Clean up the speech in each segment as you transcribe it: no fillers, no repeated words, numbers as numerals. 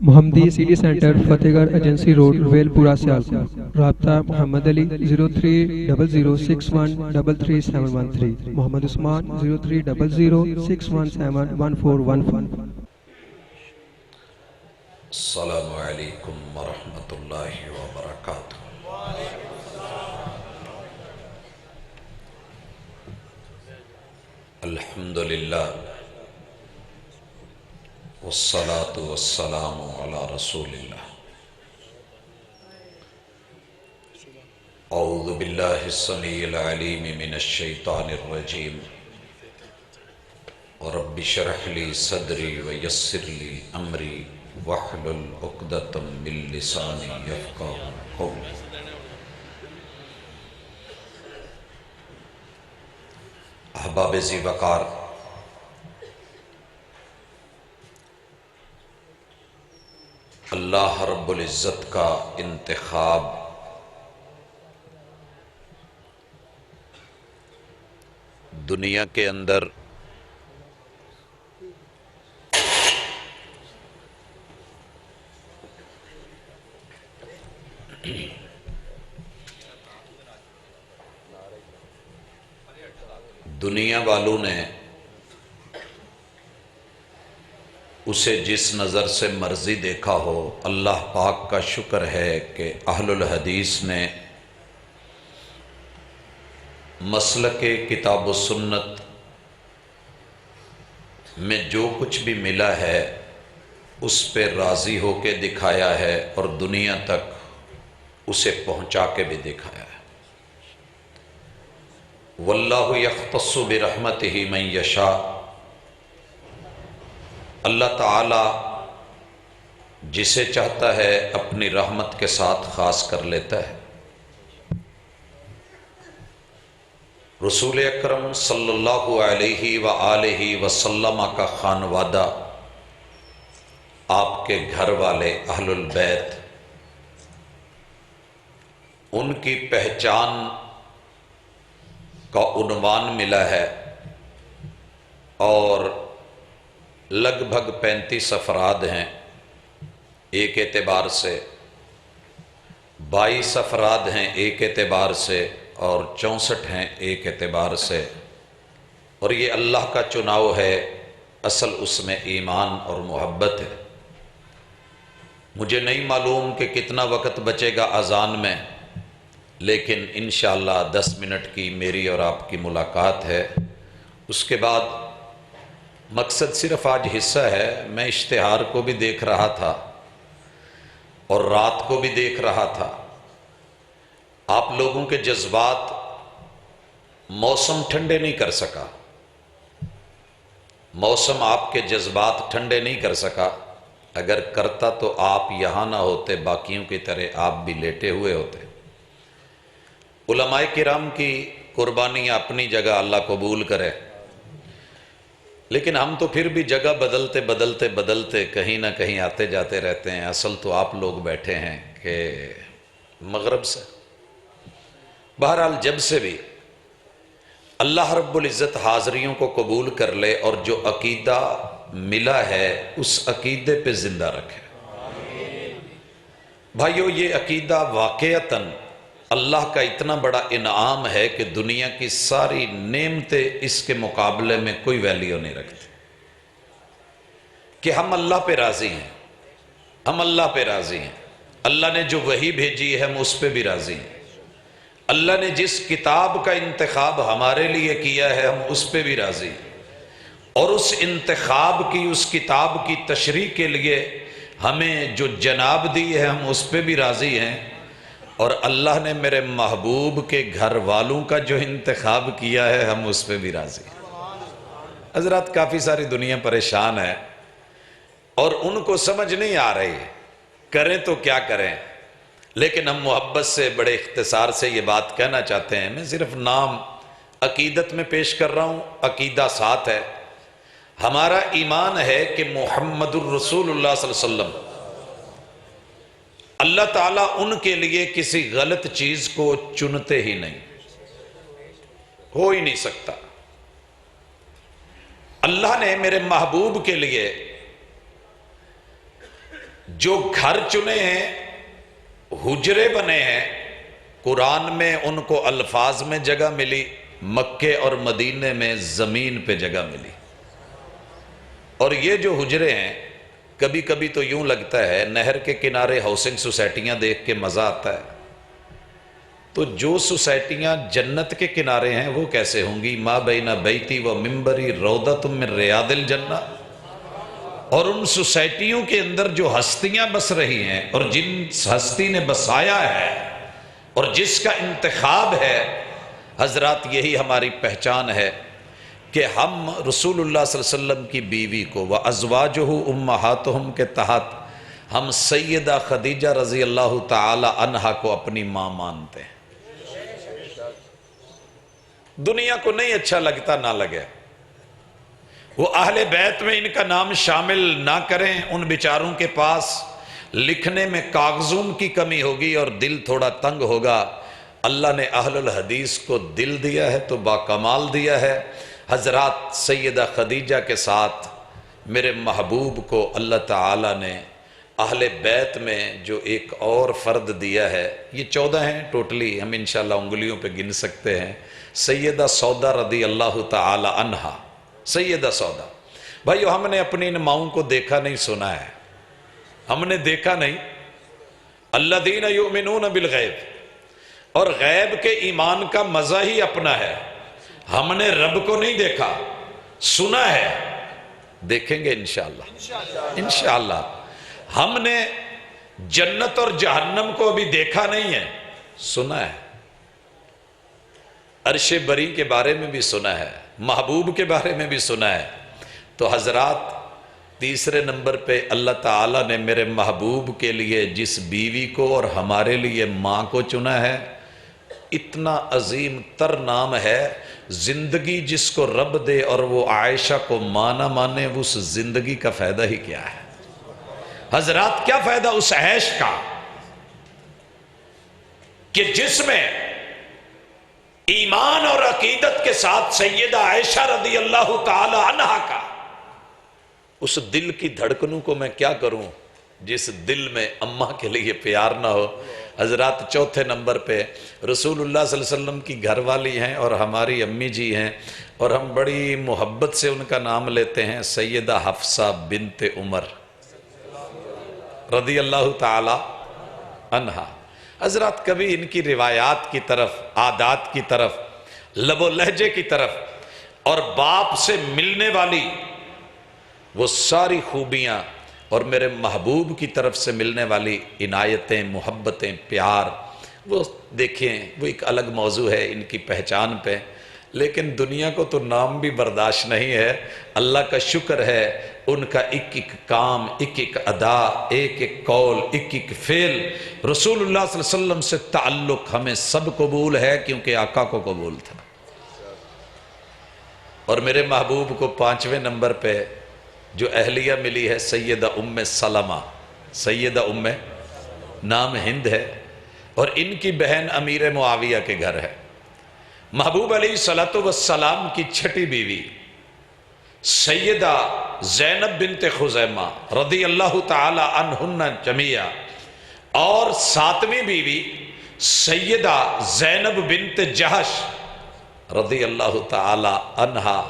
محمدی city centre فتح گڑھ agency road well پورہ سیالکوٹ۔ رابطہ محمد علی 030061337113، محمد عثمان 030061711415۔ السلام علیکم ورحمۃ اللہ وبرکاتہ۔ الحمدللہ والصلاة والسلام علی رسول اللہ۔ اعوذ باللہ السمیع العلیم من الشیطان الرجیم۔ رب اشرح لی صدری ویسر لی امری واحلل عقدۃ من لسانی یفقہوا قولی۔ احباب ذی وقار، اللہ رب العزت کا انتخاب دنیا کے اندر دنیا والوں نے اسے جس نظر سے مرضی دیکھا ہو، اللہ پاک کا شکر ہے کہ اہل الحدیث نے مسلک کتاب و سنت میں جو کچھ بھی ملا ہے اس پہ راضی ہو کے دکھایا ہے اور دنیا تک اسے پہنچا کے بھی دکھایا ہے۔ واللہ یختص برحمتہ من یشاء، اللہ تعالی جسے چاہتا ہے اپنی رحمت کے ساتھ خاص کر لیتا ہے۔ رسول اکرم صلی اللہ علیہ وآلہ وسلم کا خانوادہ، آپ کے گھر والے اہل البیت، ان کی پہچان کا عنوان ملا ہے، اور لگ بھگ 35 افراد ہیں ایک اعتبار سے، 22 افراد ہیں ایک اعتبار سے، اور 64 ہیں ایک اعتبار سے، اور یہ اللہ کا چناؤ ہے، اصل اس میں ایمان اور محبت ہے۔ مجھے نہیں معلوم کہ کتنا وقت بچے گا اذان میں، لیکن انشاءاللہ 10 منٹ کی میری اور آپ کی ملاقات ہے۔ اس کے بعد مقصد صرف آج حصہ ہے، میں اشتہار کو بھی دیکھ رہا تھا اور رات کو بھی دیکھ رہا تھا۔ آپ لوگوں کے جذبات موسم ٹھنڈے نہیں کر سکا، موسم آپ کے جذبات ٹھنڈے نہیں کر سکا، اگر کرتا تو آپ یہاں نہ ہوتے، باقیوں کی طرح آپ بھی لیٹے ہوئے ہوتے۔ علماء کرام کی قربانیاں اپنی جگہ اللہ قبول کرے، لیکن ہم تو پھر بھی جگہ بدلتے بدلتے بدلتے کہیں نہ کہیں آتے جاتے رہتے ہیں۔ اصل تو آپ لوگ بیٹھے ہیں کہ مغرب سے۔ بہرحال جب سے بھی اللہ رب العزت حاضریوں کو قبول کر لے اور جو عقیدہ ملا ہے اس عقیدے پہ زندہ رکھے۔ بھائیو، یہ عقیدہ واقعتاً اللہ کا اتنا بڑا انعام ہے کہ دنیا کی ساری نعمتیں اس کے مقابلے میں کوئی ویلیو نہیں رکھتی، کہ ہم اللہ پہ راضی ہیں، ہم اللہ پہ راضی ہیں۔ اللہ نے جو وحی بھیجی ہے ہم اس پہ بھی راضی ہیں۔ اللہ نے جس کتاب کا انتخاب ہمارے لیے کیا ہے ہم اس پہ بھی راضی ہیں، اور اس انتخاب کی، اس کتاب کی تشریح کے لیے ہمیں جو جناب دی ہے ہم اس پہ بھی راضی ہیں، اور اللہ نے میرے محبوب کے گھر والوں کا جو انتخاب کیا ہے ہم اس پہ بھی راضی ہیں۔ حضرات، کافی ساری دنیا پریشان ہے اور ان کو سمجھ نہیں آ رہی، کریں تو کیا کریں، لیکن ہم محبت سے بڑے اختصار سے یہ بات کہنا چاہتے ہیں۔ میں صرف نام عقیدت میں پیش کر رہا ہوں، عقیدہ ساتھ ہے۔ ہمارا ایمان ہے کہ محمد الرسول اللہ صلی اللہ علیہ وسلم، اللہ تعالیٰ ان کے لیے کسی غلط چیز کو چنتے ہی نہیں، ہو ہی نہیں سکتا۔ اللہ نے میرے محبوب کے لیے جو گھر چنے ہیں، حجرے بنے ہیں، قرآن میں ان کو الفاظ میں جگہ ملی، مکے اور مدینے میں زمین پہ جگہ ملی۔ اور یہ جو حجرے ہیں، کبھی کبھی تو یوں لگتا ہے نہر کے کنارے ہاؤسنگ سوسائٹیاں دیکھ کے مزہ آتا ہے، تو جو سوسائٹیاں جنت کے کنارے ہیں وہ کیسے ہوں گی؟ ما بین بیتی و منبری روضۃ من ریاض الجنہ۔ اور ان سوسائٹیوں کے اندر جو ہستیاں بس رہی ہیں اور جن ہستی نے بسایا ہے اور جس کا انتخاب ہے، حضرات یہی ہماری پہچان ہے کہ ہم رسول اللہ صلی اللہ علیہ وسلم کی بیوی کو وَأَزْوَاجُهُ أُمَّهَاتُهُمْ کے تحت ہم سیدہ خدیجہ رضی اللہ تعالی عنہا کو اپنی ماں مانتے ہیں۔ دنیا کو نہیں اچھا لگتا، نہ لگے، وہ اہل بیت میں ان کا نام شامل نہ کریں، ان بیچاروں کے پاس لکھنے میں کاغذوں کی کمی ہوگی اور دل تھوڑا تنگ ہوگا۔ اللہ نے اہل الحدیث کو دل دیا ہے تو باکمال دیا ہے۔ حضرات سیدہ خدیجہ کے ساتھ میرے محبوب کو اللہ تعالیٰ نے اہل بیت میں جو ایک اور فرد دیا ہے، یہ 14 ہیں ٹوٹلی، ہم انشاءاللہ انگلیوں پہ گن سکتے ہیں۔ سیدہ سودا رضی اللہ تعالی عنہا، سیدہ سودا۔ بھائیو، ہم نے اپنی ان ماؤں کو دیکھا نہیں، سنا ہے، ہم نے دیکھا نہیں۔ الذین یؤمنون بالغیب، اور غیب کے ایمان کا مزہ ہی اپنا ہے۔ ہم نے رب کو نہیں دیکھا، سنا ہے، دیکھیں گے انشاءاللہ انشاءاللہ۔ ہم نے جنت اور جہنم کو ابھی دیکھا نہیں ہے، سنا ہے۔ عرش بری کے بارے میں بھی سنا ہے، محبوب کے بارے میں بھی سنا ہے۔ تو حضرات تیسرے نمبر پہ اللہ تعالیٰ نے میرے محبوب کے لیے جس بیوی کو اور ہمارے لیے ماں کو چنا ہے، اتنا عظیم تر نام ہے۔ زندگی جس کو رب دے اور وہ عائشہ کو ماں نہ مانے، اس زندگی کا فائدہ ہی کیا ہے؟ حضرات کیا فائدہ اس عیش کا کہ جس میں ایمان اور عقیدت کے ساتھ سیدہ عائشہ رضی اللہ تعالی عنہا کا، اس دل کی دھڑکنوں کو میں کیا کروں جس دل میں اماں کے لیے پیار نہ ہو۔ حضرات چوتھے نمبر پہ رسول اللہ صلی اللہ علیہ وسلم کی گھر والی ہیں اور ہماری امی جی ہیں، اور ہم بڑی محبت سے ان کا نام لیتے ہیں، سیدہ حفصہ بنت عمر رضی اللہ تعالی عنہا۔ حضرات کبھی ان کی روایات کی طرف، عادات کی طرف، لب و لہجے کی طرف اور باپ سے ملنے والی وہ ساری خوبیاں اور میرے محبوب کی طرف سے ملنے والی عنایتیں، محبتیں، پیار، وہ دیکھیں، وہ ایک الگ موضوع ہے ان کی پہچان پہ۔ لیکن دنیا کو تو نام بھی برداشت نہیں ہے۔ اللہ کا شکر ہے، ان کا ایک ایک کام، ایک ایک ادا، ایک ایک قول، ایک ایک فعل، رسول اللہ صلی اللہ علیہ وسلم سے تعلق ہمیں سب قبول ہے، کیونکہ آقا کو قبول تھا۔ اور میرے محبوب کو 5ویں نمبر پہ جو اہلیہ ملی ہے، سیدہ ام سلمہ، سیدہ ام، نام ہند ہے، اور ان کی بہن امیر معاویہ کے گھر ہے۔ محبوب علیہ السلام کی چھٹی بیوی سیدہ زینب بنت خزیمہ رضی اللہ تعالی عنہن جمیعہ، اور 7ویں بیوی سیدہ زینب بنت جہش رضی اللہ تعالی عنہا،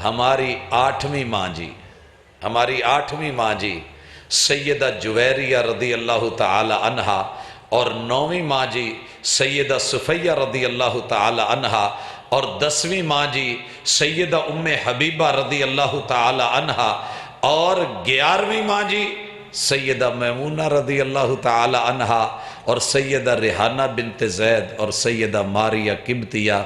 ہماری 8ویں ماں جی، ہماری 8ویں ماں جی سیدہ جویریہ رضی اللہ تعالی عنہا، اور 9ویں ماں جی سیدہ صفیہ رضی اللہ تعالی عنہا، اور 10ویں ماں جی سیدہ ام حبیبہ رضی اللہ تعالی عنہا، اور 11ویں ماں جی سیدہ میمونہ رضی اللہ تعالی عنہا، اور سیدہ ریحانہ بنت زید، اور سیدہ ماریہ قبطیہ۔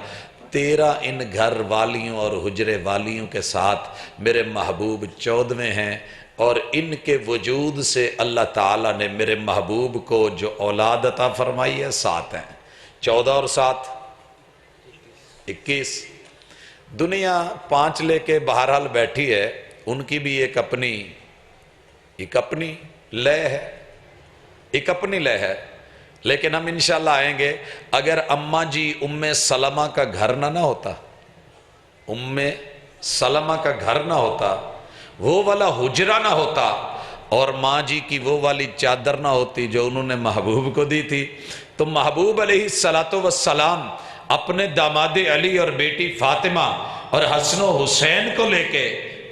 13 ان گھر والیوں اور حجرے والیوں کے ساتھ میرے محبوب 14ویں ہیں، اور ان کے وجود سے اللہ تعالیٰ نے میرے محبوب کو جو اولاد عطا فرمائی ہے 7 ہیں۔ 14 اور 7 21۔ دنیا 5 لے کے بہرحال بیٹھی ہے، ان کی بھی ایک اپنی لے ہے، ایک اپنی لے ہے۔ لیکن ہم انشاءاللہ آئیں گے، اگر اماں جی ام سلمہ کا گھر نہ ہوتا، ام سلمہ کا گھر نہ ہوتا، وہ والا حجرہ نہ ہوتا، اور ماں جی کی وہ والی چادر نہ ہوتی جو انہوں نے محبوب کو دی تھی، تو محبوب علیہ السلام اپنے داماد علی اور بیٹی فاطمہ اور حسن و حسین کو لے کے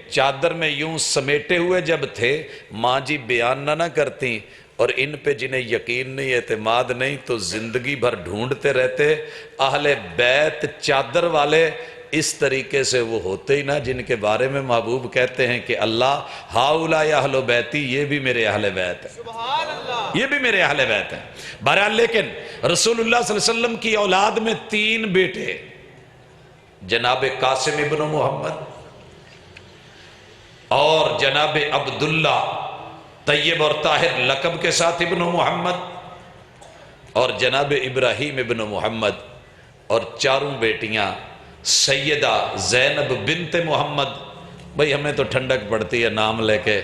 چادر میں یوں سمیٹے ہوئے جب تھے، ماں جی بیان نہ کرتی، اور ان پہ جنہیں یقین نہیں، اعتماد نہیں، تو زندگی بھر ڈھونڈتے رہتے۔ اہل بیت چادر والے اس طریقے سے وہ ہوتے ہی نہ جن کے بارے میں محبوب کہتے ہیں کہ اللہ ہاؤلاء اہل بیتی، یہ بھی میرے اہل بیت ہیں، یہ بھی میرے اہل بیت ہیں۔ بہرحال لیکن رسول اللہ صلی اللہ علیہ وسلم کی اولاد میں 3 بیٹے، جناب قاسم ابن محمد اور جناب عبداللہ طیب اور طاہر لقب کے ساتھ ابن محمد، اور جناب ابراہیم ابن محمد، اور 4 بیٹیاں سیدہ زینب بنت محمد۔ بھئی ہمیں تو ٹھنڈک پڑتی ہے نام لے کے،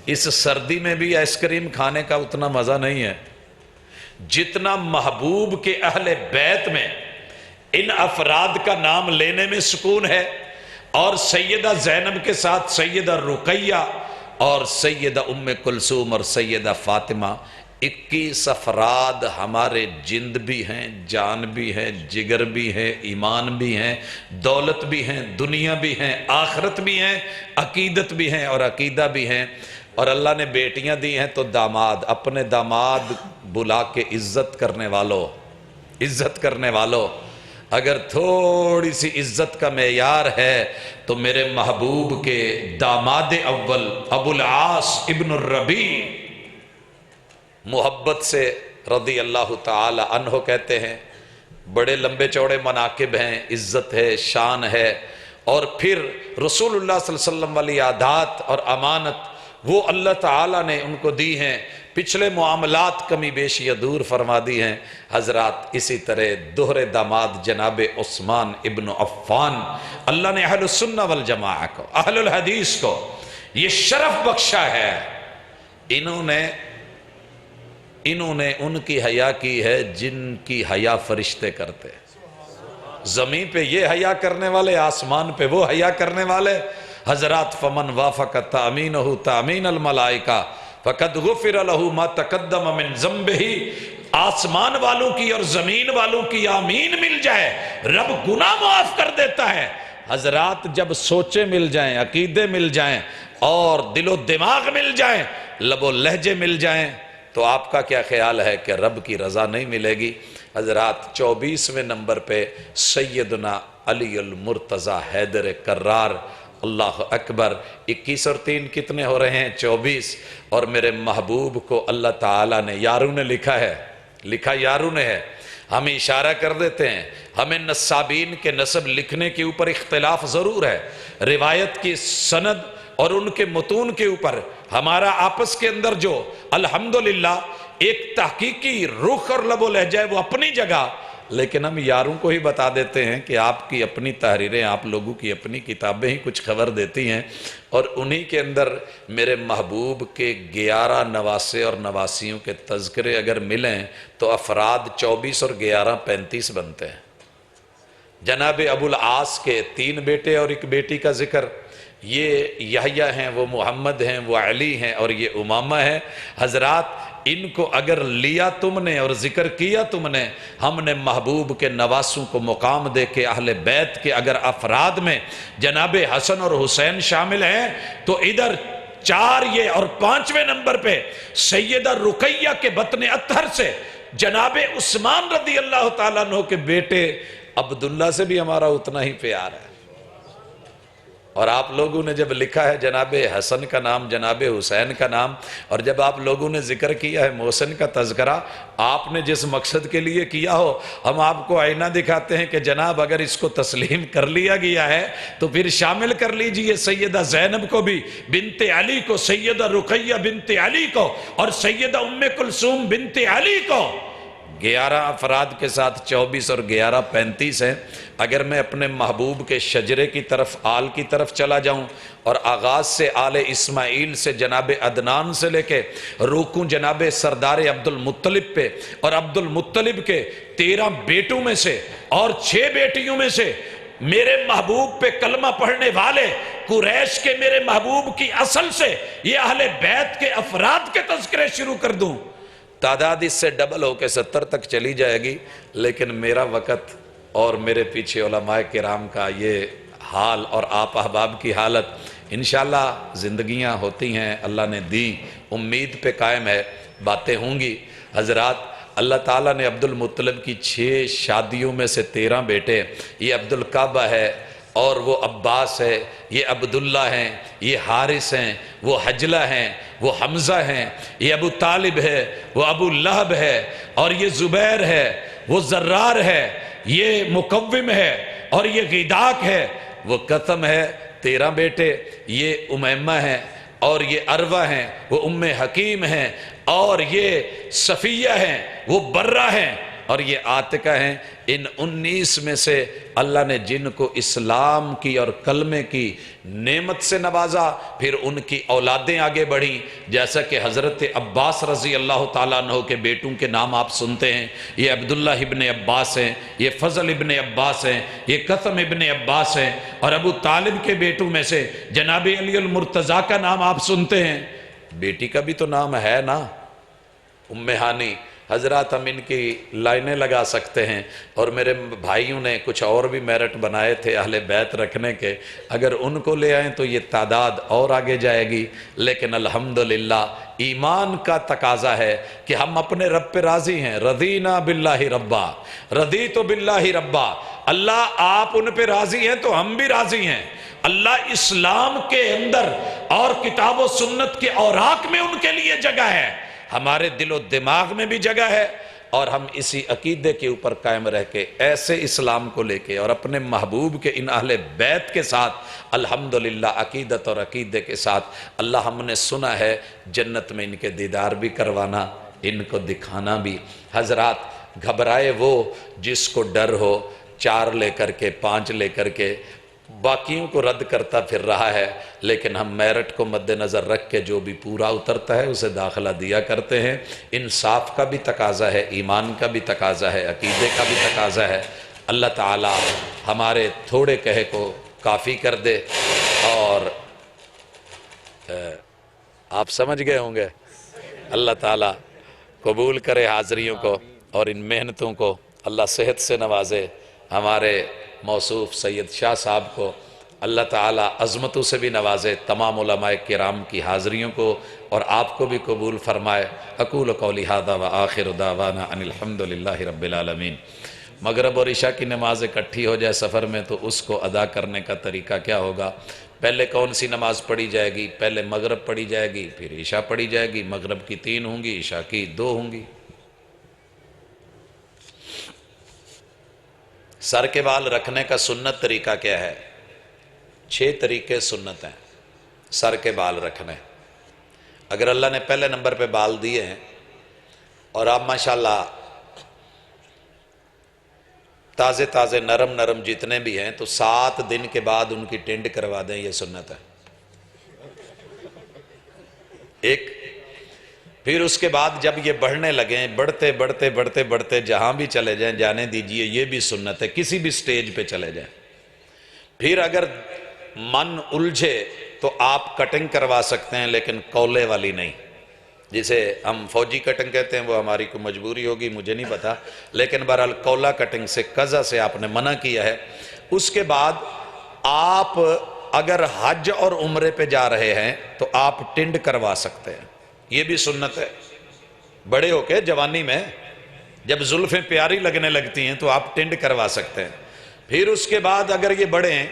اس سردی میں بھی آئس کریم کھانے کا اتنا مزہ نہیں ہے جتنا محبوب کے اہل بیت میں ان افراد کا نام لینے میں سکون ہے۔ اور سیدہ زینب کے ساتھ سیدہ رقیہ اور سیدہ ام کلثوم اور سیدہ فاطمہ، 21 افراد ہمارے جند بھی ہیں، جان بھی ہیں، جگر بھی ہیں، ایمان بھی ہیں، دولت بھی ہیں، دنیا بھی ہیں، آخرت بھی ہیں، عقیدت بھی ہیں اور عقیدہ بھی ہیں۔ اور اللہ نے بیٹیاں دی ہیں تو داماد، اپنے داماد بلا کے عزت کرنے والوں، اگر تھوڑی سی عزت کا معیار ہے تو میرے محبوب کے داماد اول ابو العاص ابن الربیع محبت سے رضی اللہ تعالی عنہ کہتے ہیں، بڑے لمبے چوڑے مناقب ہیں، عزت ہے، شان ہے، اور پھر رسول اللہ صلی اللہ علیہ وسلم والی عادات اور امانت وہ اللہ تعالیٰ نے ان کو دی ہیں، پچھلے معاملات کمی بیشی دور فرما دی ہیں حضرات۔ اسی طرح دوہرے داماد جناب عثمان ابن عفان، اللہ نے اہل السنہ والجماعہ کو، اہل الحدیث کو یہ شرف بخشا ہے، انہوں نے ان کی حیا کی ہے جن کی حیا فرشتے کرتے، زمین پہ یہ حیا کرنے والے، آسمان پہ وہ حیا کرنے والے حضرات۔ فمن وافق تامینہ تامین الملائکہ فقد غفر له ما تقدم من ذنبہ، آسمان والوں کی اور زمین والوں کی آمین مل جائے، رب گناہ معاف کر دیتا ہے۔ حضرات جب سوچیں مل جائیں، عقیدے مل جائیں اور دل و دماغ مل جائیں، لب و لہجے مل جائیں، تو آپ کا کیا خیال ہے کہ رب کی رضا نہیں ملے گی؟ حضرات 24ویں نمبر پہ سیدنا علی المرتضی حیدر کرار، اللہ اکبر۔ 21 اور 3 کتنے ہو رہے ہیں؟ 24۔ اور میرے محبوب کو اللہ تعالیٰ نے، یاروں نے لکھا ہے، لکھا یاروں نے ہے، ہم اشارہ کر دیتے ہیں، ہمیں نسابین کے نسب لکھنے کے اوپر اختلاف ضرور ہے، روایت کی سند اور ان کے متون کے اوپر ہمارا آپس کے اندر جو الحمدللہ ایک تحقیقی رخ اور لب و لہجہ ہے وہ اپنی جگہ، لیکن ہم یاروں کو ہی بتا دیتے ہیں کہ آپ کی اپنی تحریریں، آپ لوگوں کی اپنی کتابیں ہی کچھ خبر دیتی ہیں، اور انہی کے اندر میرے محبوب کے 11 نواسے اور نواسیوں کے تذکرے اگر ملیں تو افراد 24 اور 11 35 بنتے ہیں۔ جناب ابو العاص کے 3 بیٹے اور 1 بیٹی کا ذکر، یہ یحییٰ ہیں، وہ محمد ہیں، وہ علی ہیں اور یہ امامہ ہیں۔ حضرات ان کو اگر لیا تم نے اور ذکر کیا تم نے، ہم نے محبوب کے نواسوں کو مقام دے کے اہل بیت کے اگر افراد میں جناب حسن اور حسین شامل ہیں تو ادھر 4 یہ اور 5ویں نمبر پہ سیدہ رقیہ کے بطن اطہر سے جناب عثمان رضی اللہ تعالیٰ عنہ کے بیٹے عبداللہ سے بھی ہمارا اتنا ہی پیار ہے۔ اور آپ لوگوں نے جب لکھا ہے جناب حسن کا نام، جناب حسین کا نام، اور جب آپ لوگوں نے ذکر کیا ہے محسن کا تذکرہ، آپ نے جس مقصد کے لیے کیا ہو، ہم آپ کو آئینہ دکھاتے ہیں کہ جناب اگر اس کو تسلیم کر لیا گیا ہے تو پھر شامل کر لیجئے سیدہ زینب کو بھی، بنت علی کو، سیدہ رقیہ بنت علی کو، اور سیدہ ام کلثوم بنت علی کو۔ 11 افراد کے ساتھ 24 اور 11 35 ہیں۔ اگر میں اپنے محبوب کے شجرے کی طرف، آل کی طرف چلا جاؤں اور آغاز سے آل اسماعیل سے جناب عدنان سے لے کے روکوں جناب سردار عبد المطلب پہ، اور عبد المطلب کے 13 بیٹوں میں سے اور 6 بیٹیوں میں سے میرے محبوب پہ کلمہ پڑھنے والے قریش کے میرے محبوب کی اصل سے یہ اہل بیت کے افراد کے تذکرے شروع کر دوں، تعداد اس سے ڈبل ہو کے 70 تک چلی جائے گی، لیکن میرا وقت اور میرے پیچھے علماء کرام کا یہ حال اور آپ احباب کی حالت، انشاءاللہ زندگیاں ہوتی ہیں، اللہ نے دی، امید پہ قائم ہے، باتیں ہوں گی۔ حضرات، اللہ تعالیٰ نے عبد المطلب کی 6 شادیوں میں سے 13 بیٹے، یہ عبد الکعبہ ہے اور وہ عباس ہے، یہ عبداللہ ہیں، یہ حارث ہیں، وہ حجلہ ہیں، وہ حمزہ ہیں، یہ ابو طالب ہے، وہ ابو لہب ہے، اور یہ زبیر ہے، وہ زرار ہے، یہ مکوم ہے، اور یہ غیداق ہے، وہ قتم ہے۔ 13 بیٹے، یہ امیمہ ہیں، اور یہ عروہ ہیں، وہ ام حکیم ہیں، اور یہ صفیہ ہیں، وہ برہ ہیں، اور یہ عاتقہ ہیں۔ ان 19 میں سے اللہ نے جن کو اسلام کی اور کلمے کی نعمت سے نوازا، پھر ان کی اولادیں آگے بڑھیں، جیسا کہ حضرت عباس رضی اللہ تعالیٰ عنہ کے بیٹوں کے نام آپ سنتے ہیں، یہ عبداللہ ابن عباس ہیں، یہ فضل ابن عباس ہیں، یہ قسم ابن عباس ہیں، اور ابو طالب کے بیٹوں میں سے جناب علی المرتضیٰ کا نام آپ سنتے ہیں۔ بیٹی کا بھی تو نام ہے نا، ام ہانی۔ حضرات، ہم ان کی لائنیں لگا سکتے ہیں، اور میرے بھائیوں نے کچھ اور بھی میرٹ بنائے تھے اہل بیت رکھنے کے، اگر ان کو لے آئیں تو یہ تعداد اور آگے جائے گی، لیکن الحمدللہ ایمان کا تقاضا ہے کہ ہم اپنے رب پہ راضی ہیں۔ رضینا باللہ ربا، رضیت باللہ ربا، اللہ آپ ان پہ راضی ہیں تو ہم بھی راضی ہیں۔ اللہ اسلام کے اندر اور کتاب و سنت کے اوراق میں ان کے لیے جگہ ہے، ہمارے دل و دماغ میں بھی جگہ ہے، اور ہم اسی عقیدے کے اوپر قائم رہ کے ایسے اسلام کو لے کے اور اپنے محبوب کے ان اہل بیت کے ساتھ الحمدللہ عقیدت اور عقیدے کے ساتھ، اللہ ہم نے سنا ہے جنت میں ان کے دیدار بھی کروانا، ان کو دکھانا بھی۔ حضرات، گھبرائے وہ جس کو ڈر ہو 4 لے کر کے 5 لے کر کے باقیوں کو رد کرتا پھر رہا ہے، لیکن ہم میرٹ کو مد نظر رکھ کے جو بھی پورا اترتا ہے اسے داخلہ دیا کرتے ہیں۔ انصاف کا بھی تقاضا ہے، ایمان کا بھی تقاضا ہے، عقیدے کا بھی تقاضا ہے۔ اللہ تعالی ہمارے تھوڑے کہے کو کافی کر دے، اور آپ سمجھ گئے ہوں گے، اللہ تعالی قبول کرے حاضریوں کو اور ان محنتوں کو، اللہ صحت سے نوازے۔ ہمارے موصوف سید شاہ صاحب کو اللہ تعالیٰ عظمتوں سے بھی نوازے، تمام علماء کرام کی حاضریوں کو، اور آپ کو بھی قبول فرمائے۔ اقول قولی ھذا وآخر دعوانا ان الحمدللہ رب العالمین۔ مغرب اور عشاء کی نماز اکٹھی ہو جائے سفر میں تو اس کو ادا کرنے کا طریقہ کیا ہوگا؟ پہلے کون سی نماز پڑھی جائے گی؟ پہلے مغرب پڑھی جائے گی، پھر عشاء پڑھی جائے گی۔ مغرب کی 3 ہوں گی، عشاء کی 2 ہوں گی۔ سر کے بال رکھنے کا سنت طریقہ کیا ہے؟ 6 طریقے سنت ہیں سر کے بال رکھنے۔ اگر اللہ نے پہلے نمبر پہ بال دیے ہیں اور آپ ماشاءاللہ تازے تازے نرم نرم جتنے بھی ہیں، تو 7 دن کے بعد ان کی ٹینڈ کروا دیں، یہ سنت ہے۔ ایک پھر اس کے بعد جب یہ بڑھنے لگیں، بڑھتے بڑھتے بڑھتے بڑھتے جہاں بھی چلے جائیں جانے دیجئے، یہ بھی سنت ہے، کسی بھی سٹیج پہ چلے جائیں۔ پھر اگر من الجھے تو آپ کٹنگ کروا سکتے ہیں، لیکن کولے والی نہیں، جسے ہم فوجی کٹنگ کہتے ہیں، وہ ہماری کوئی مجبوری ہوگی مجھے نہیں پتا، لیکن بہرحال کولا کٹنگ سے قضا سے آپ نے منع کیا ہے۔ اس کے بعد آپ اگر حج اور عمرے پہ جا رہے ہیں تو آپ ٹنڈ کروا سکتے ہیں، یہ بھی سنت ہے۔ بڑے ہو کے جوانی میں جب زلفیں پیاری لگنے لگتی ہیں تو آپ ٹنڈ کروا سکتے ہیں۔ پھر اس کے بعد اگر یہ بڑے ہیں،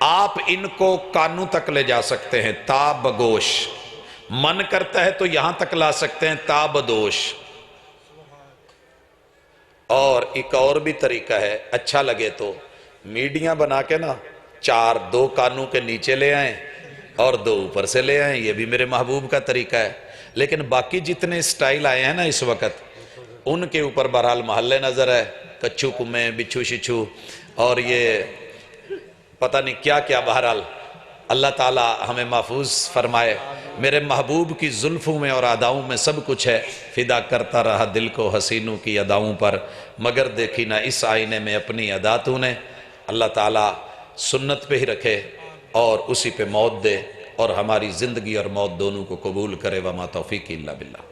آپ ان کو کانوں تک لے جا سکتے ہیں، تا بگوش، من کرتا ہے تو یہاں تک لا سکتے ہیں، تا بدوش۔ اور ایک اور بھی طریقہ ہے، اچھا لگے تو میڈیاں بنا کے نا 2 کانوں کے نیچے لے آئیں اور 2 اوپر سے لے آئیں، یہ بھی میرے محبوب کا طریقہ ہے۔ لیکن باقی جتنے سٹائل آئے ہیں نا اس وقت، ان کے اوپر بہرحال محل نظر ہے، کچھو کمیں، بچھو شچھو، اور یہ پتہ نہیں کیا کیا، بہرحال اللہ تعالی ہمیں محفوظ فرمائے۔ میرے محبوب کی زلفوں میں اور اداؤں میں سب کچھ ہے، فدا کرتا رہا دل کو حسینوں کی اداؤں پر، مگر دیکھی نہ اس آئینے میں اپنی ادا تو نے۔ اللہ تعالی سنت پہ ہی رکھے، اور اسی پہ موت دے، اور ہماری زندگی اور موت دونوں کو قبول کرے، وما توفیق الا باللہ۔